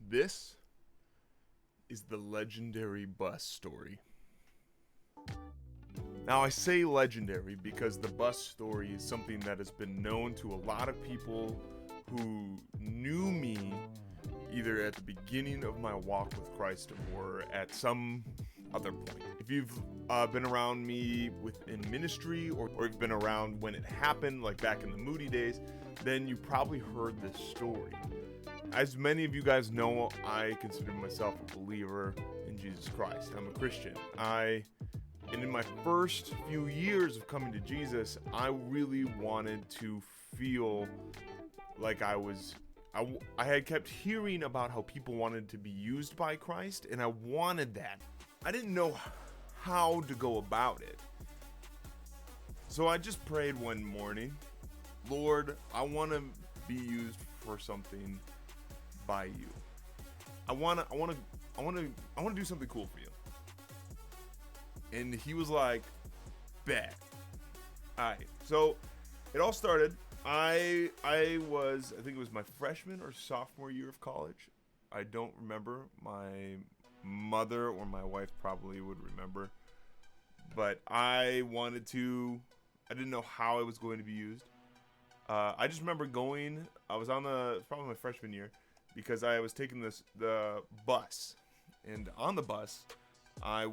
This is the legendary bus story. Now, I say legendary because the bus story is something that has been known to a lot of people who knew me either at the beginning of my walk with Christ or at some other point. If you've been around me within ministry or you've been around when it happened, like back in the Moody days, then you probably heard this story. As many of you guys know, I consider myself a believer in Jesus Christ. I'm a Christian. And in my first few years of coming to Jesus, I really wanted to feel like I had kept hearing about how people wanted to be used by Christ, and I wanted that. I didn't know how to go about it. So I just prayed one morning, Lord, I want to be used for something by you. I want to do something cool for you. And he was like, bet. Alright, so it all started. I think it was my freshman or sophomore year of college. I don't remember. My mother or my wife probably would remember. But I didn't know how it was going to be used. I just remember I was probably my freshman year, because I was taking the bus. And on the bus, I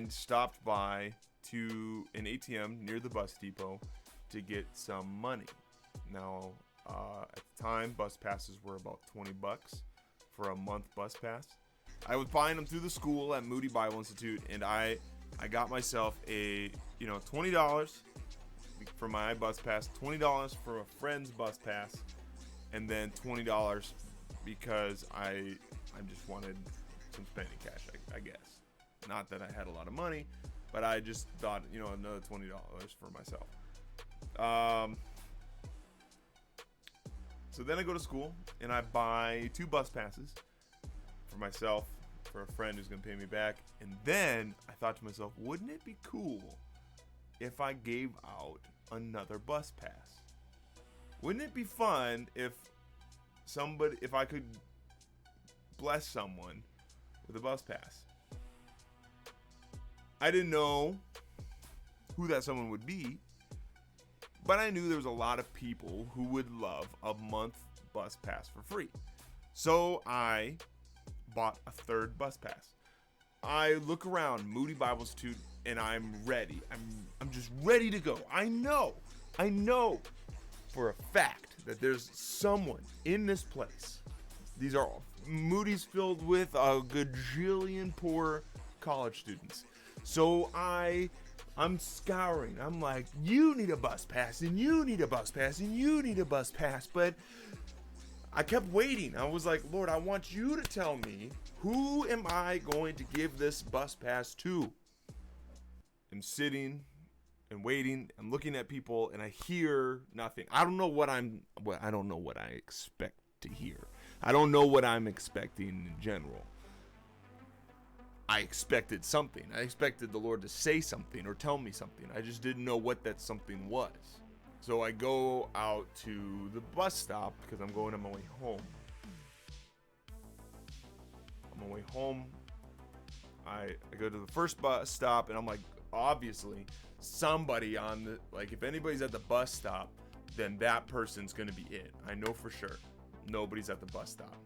stopped by to an ATM near the bus depot to get some money. Now, at the time, bus passes were about $20 for a month bus pass. I was buying them through the school at Moody Bible Institute, and I got myself a $20 for my bus pass, $20 for a friend's bus pass, and then $20 because I just wanted some spending cash, I guess. Not that I had a lot of money, but I just thought, another $20 for myself. So then I go to school and I buy 2 bus passes for myself, for a friend who's going to pay me back. And then I thought to myself, wouldn't it be cool if I gave out another bus pass? Wouldn't it be fun if I could bless someone with a bus pass? I didn't know who that someone would be, but I knew there was a lot of people who would love a month bus pass for free. So I bought a 3rd bus pass. I look around Moody Bible Institute and I'm ready. I'm just ready to go. I know for a fact that there's someone in this place. These are Moody's filled with a gajillion poor college students. So I'm scouring. I'm like, you need a bus pass, and you need a bus pass, and you need a bus pass. But I kept waiting. I was like, Lord, I want you to tell me, who am I going to give this bus pass to? I'm sitting and waiting. I'm looking at people, and I hear nothing. I don't know what I expect to hear. I don't know what I'm expecting in general. I expected something. I expected the Lord to say something or tell me something. I just didn't know what that something was. So I go out to the bus stop because I'm going on my way home. On my way home, I go to the first bus stop, and I'm like, obviously, somebody if anybody's at the bus stop, then that person's going to be it. I know for sure. Nobody's at the bus stop.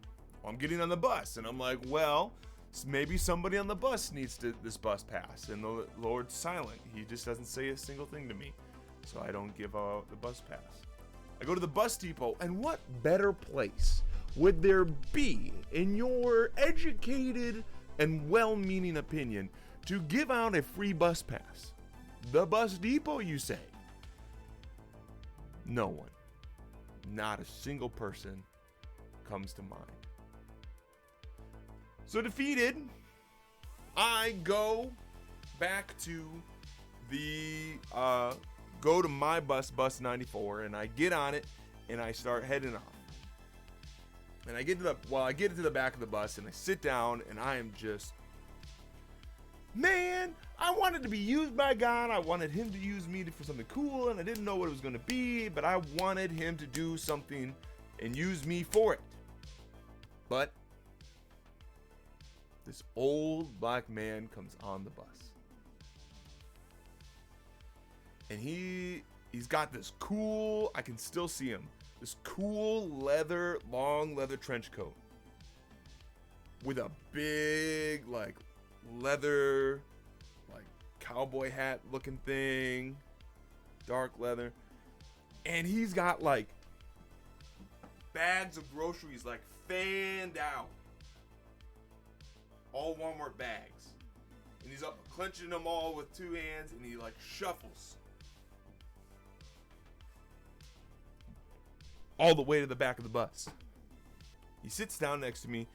Well, I'm getting on the bus, and I'm like, well, maybe somebody on the bus needs this bus pass. And the Lord's silent. He just doesn't say a single thing to me. So I don't give out the bus pass. I go to the bus depot, and what better place would there be, in your educated and well-meaning opinion, to give out a free bus pass? The bus depot, you say? No one. Not a single person comes to mind. So defeated, I go back to my bus 94, and I get on it, and I start heading off. And I get to the back of the bus, and I sit down, and I am just, man, I wanted to be used by God. I wanted him to use me for something cool, and I didn't know what it was going to be, but I wanted him to do something and use me for it. But this old black man comes on the bus. And he's got this cool, I can still see him, this cool long leather trench coat with a big like leather like cowboy hat looking thing, dark leather. And he's got like bags of groceries like fanned out, all Walmart bags, and he's up clenching them all with two hands, and he like shuffles all the way to the back of the bus. He sits down next to me.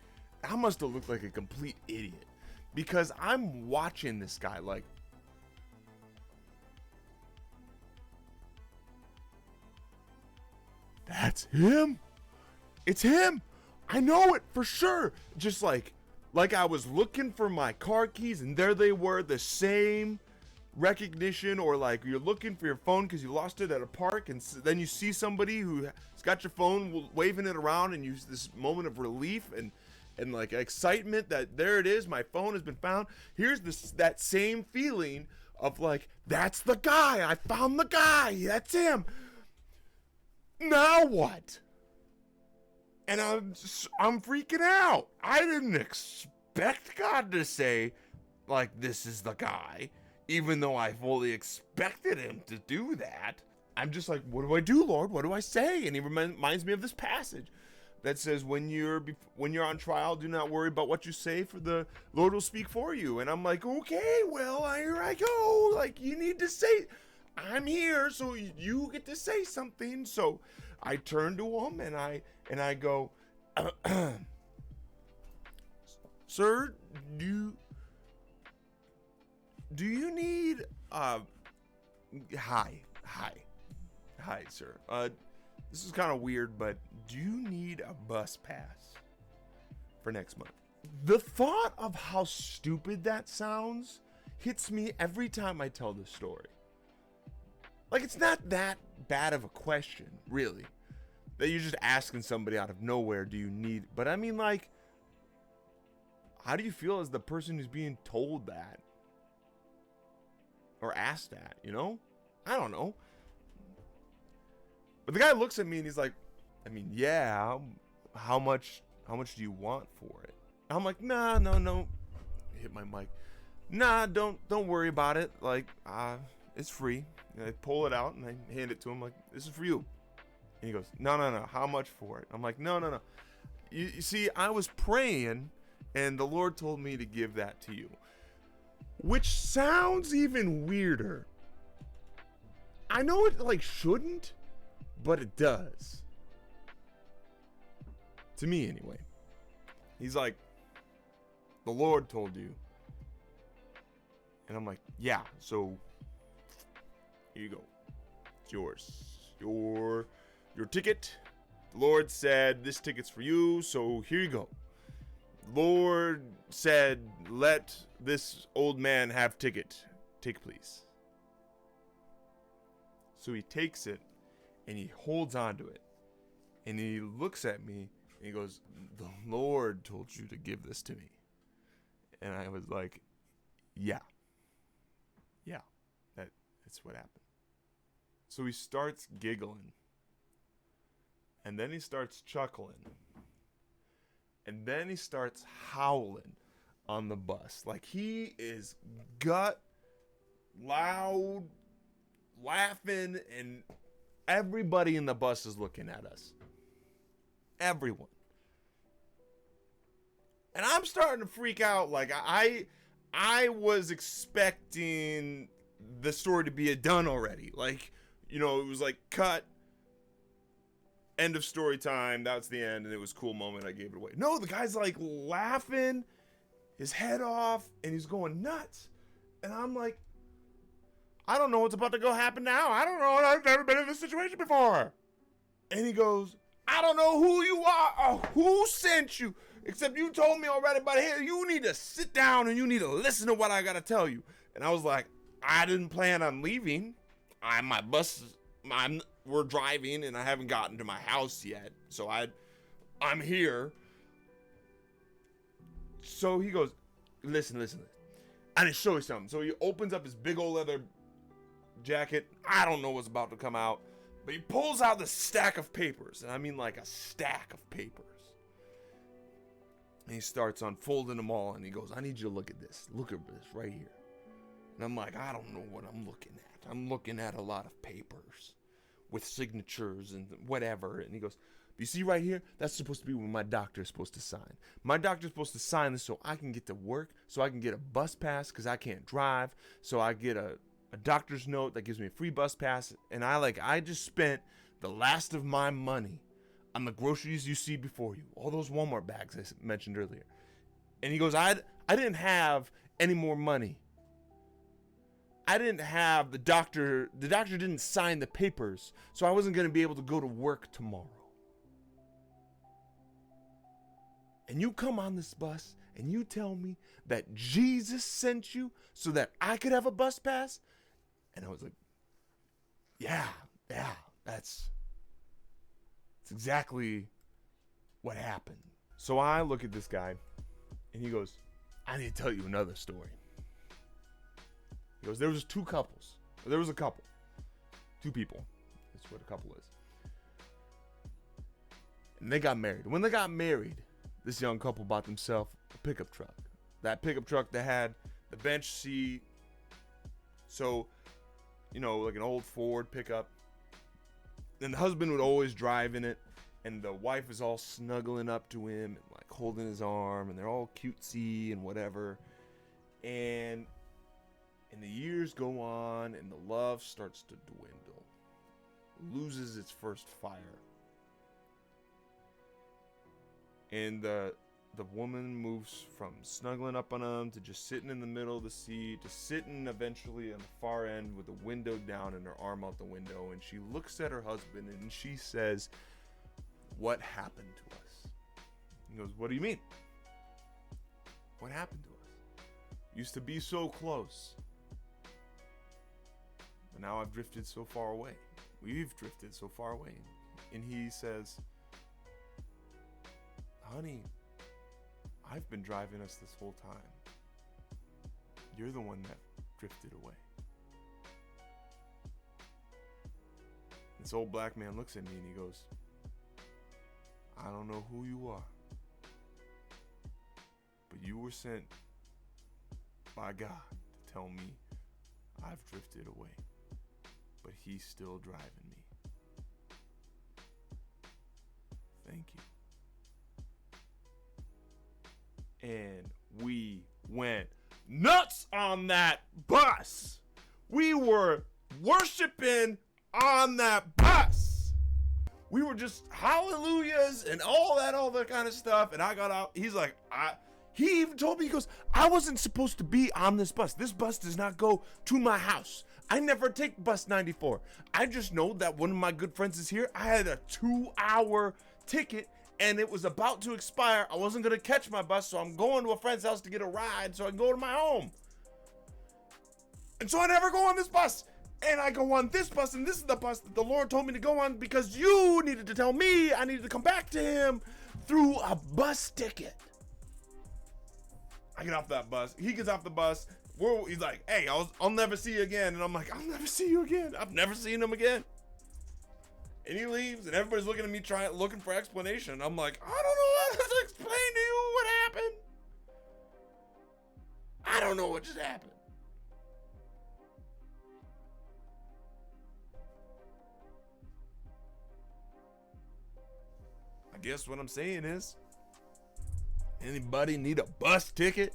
I must have looked like a complete idiot because I'm watching this guy like, that's him. It's him. I know it for sure. Just like I was looking for my car keys and there they were, the same recognition, or like you're looking for your phone because you lost it at a park, and then you see somebody who's got your phone waving it around, and you this moment of relief and like excitement that there it is, my phone has been found. Here's that same feeling of like, that's the guy. I found the guy. That's him. Now what? And I'm freaking out. I didn't expect God to say, like, this is the guy, even though I fully expected him to do that. I'm just like, what do I do, Lord? What do I say? And he reminds me of this passage that says, when you're on trial, do not worry about what you say, for the Lord will speak for you. And I'm like, okay, well, here I go. Like, you need to say, I'm here, so you get to say something. So I turn to him and I go, sir, do you need hi sir, this is kind of weird, but do you need a bus pass for next month? The thought of how stupid that sounds hits me every time I tell this story. Like, it's not that bad of a question, really, that you're just asking somebody out of nowhere, do you need, but I mean, like, how do you feel as the person who's being told that or asked that, you know? I don't know. But the guy looks at me and he's like, I mean, yeah, how much do you want for it? I'm like, nah, no. Hit my mic. Nah, don't worry about it. Like, it's free. And I pull it out and I hand it to him like, this is for you. And he goes, no, how much for it? I'm like, no. You see, I was praying and the Lord told me to give that to you. Which sounds even weirder. I know it like shouldn't, but it does. To me anyway. He's like, the Lord told you. And I'm like, yeah, so here you go. It's yours. Your ticket. The Lord said this ticket's for you, so here you go. Lord said, let this old man have ticket. Take, please. So he takes it and he holds on to it. And he looks at me and he goes, the Lord told you to give this to me. And I was like, yeah, that's what happened. So he starts giggling. And then he starts chuckling. And then he starts howling on the bus. Like, he is gut loud, laughing, and everybody in the bus is looking at us. Everyone. And I'm starting to freak out. Like, I was expecting the story to be done already. Like, you know, it was like cut, end of story time, that's the end, and it was a cool moment, I gave it away. No, the guy's like laughing his head off and he's going nuts. And I'm like, I don't know what's about to go happen now. I don't know. I've never been in this situation before. And he goes, I don't know who you are or who sent you, except you told me already, but here, you need to sit down and you need to listen to what I gotta tell you. And I was like, I didn't plan on leaving. We're driving and I haven't gotten to my house yet. So I'm here. So he goes, listen. I need to show you something. So he opens up his big old leather jacket. I don't know what's about to come out, but he pulls out this stack of papers, and I mean like a stack of papers. And he starts unfolding them all, and he goes, I need you to look at this. Look at this right here. And I'm like, I don't know what I'm looking at. I'm looking at a lot of papers with signatures and whatever. And he goes, you see right here? That's supposed to be what my doctor is supposed to sign. My doctor's supposed to sign this so I can get to work, so I can get a bus pass because I can't drive, so I get a doctor's note that gives me a free bus pass. And I just spent the last of my money on the groceries you see before you, all those Walmart bags I mentioned earlier. And he goes, I didn't have any more money. I didn't have the doctor didn't sign the papers, so I wasn't going to be able to go to work tomorrow. And you come on this bus and you tell me that Jesus sent you so that I could have a bus pass? And I was like, yeah, that's exactly what happened. So I look at this guy and he goes, I need to tell you another story. He goes, there was two couples. There was a couple. Two people. That's what a couple is. And they got married. When they got married, this young couple bought themselves a pickup truck. That pickup truck that had the bench seat. So, like an old Ford pickup. And the husband would always drive in it. And the wife is all snuggling up to him and like holding his arm. And they're all cutesy and whatever. And the years go on and the love starts to dwindle. Loses its first fire. And the woman moves from snuggling up on him to just sitting in the middle of the seat to sitting eventually on the far end with the window down and her arm out the window. And she looks at her husband and she says, what happened to us? He goes, what do you mean? What happened to us? Used to be so close. But now I've drifted so far away. We've drifted so far away. And he says, honey, I've been driving us this whole time. You're the one that drifted away. This old black man looks at me and he goes, I don't know who you are, but you were sent by God to tell me I've drifted away, but he's still driving me. Thank you. And we went nuts on that bus. We were worshiping on that bus. We were just hallelujahs and all that kind of stuff. And I got out. He's like, he even told me, he goes, I wasn't supposed to be on this bus. This bus does not go to my house. I never take bus 94. I just know that one of my good friends is here. I had a 2-hour ticket and it was about to expire. I wasn't going to catch my bus, so I'm going to a friend's house to get a ride so I can go to my home. And so I never go on this bus. And I go on this bus, and this is the bus that the Lord told me to go on because you needed to tell me I needed to come back to him through a bus ticket. I get off that bus. He gets off the bus. He's like, hey, I'll never see you again. And I'm like, I'll never see you again. I've never seen him again. And he leaves, and everybody's looking at me looking for explanation. I'm like, I don't know how to explain to you what happened. I don't know what just happened. I guess what I'm saying is, anybody need a bus ticket?